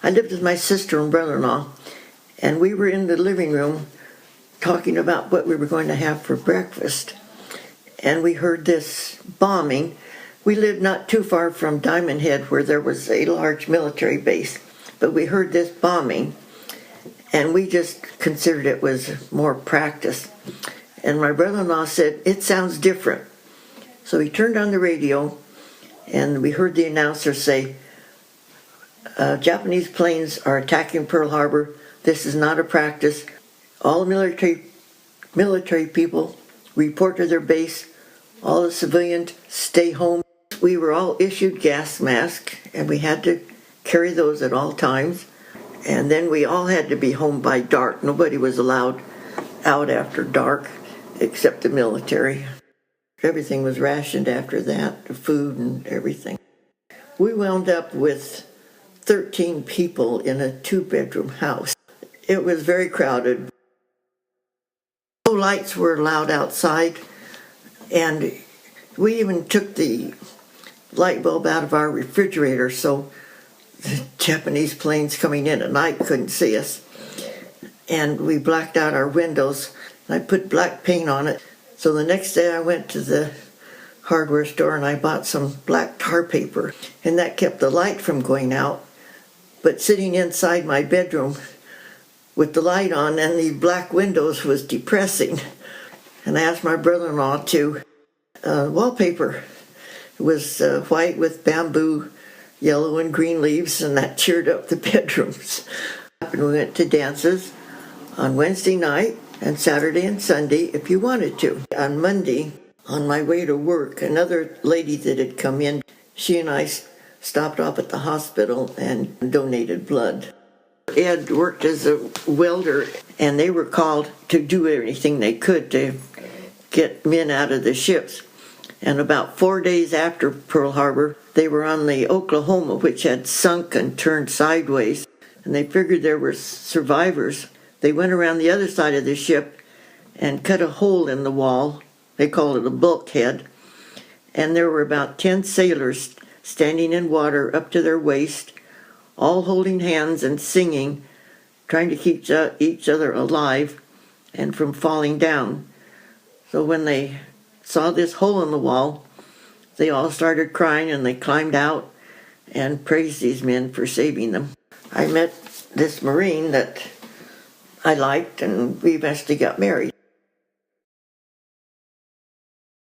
I lived with my sister and brother-in-law, and we were in the living room talking about what we were going to have for breakfast. And we heard this bombing. We lived not too far from Diamond Head, where there was a large military base. But we heard this bombing, and we just considered it was more practice. And my brother-in-law said, "It sounds different." So he turned on the radio, and we heard the announcer say, "Japanese planes are attacking Pearl Harbor. This is not a practice. All military people report to their base. All the civilians stay home." We were all issued gas masks, and we had to carry those at all times. And then we all had to be home by dark. Nobody was allowed out after dark except the military. Everything was rationed after that, the food and everything. We wound up with 13 people in a 2-bedroom house. It was very crowded. No lights were allowed outside, and we even took the light bulb out of our refrigerator so the Japanese planes coming in at night couldn't see us. And we blacked out our windows. I put black paint on it. So the next day I went to the hardware store and I bought some black tar paper, and that kept the light from going out. But sitting inside my bedroom with the light on and the black windows was depressing. And I asked my brother-in-law to wallpaper. It was white with bamboo, yellow and green leaves, and that cheered up the bedrooms. And we went to dances on Wednesday night and Saturday and Sunday if you wanted to. On Monday, on my way to work, another lady that had come in, she and I stopped off at the hospital and donated blood. Ed worked as a welder, and they were called to do anything they could to get men out of the ships. And about 4 days after Pearl Harbor, they were on the Oklahoma, which had sunk and turned sideways, and they figured there were survivors. They went around the other side of the ship and cut a hole in the wall. They called it a bulkhead. And there were about 10 sailors standing in water up to their waist, all holding hands and singing, trying to keep each other alive and from falling down. So when they saw this hole in the wall, they all started crying, and they climbed out and praised these men for saving them. I met this Marine that I liked, and we eventually got married.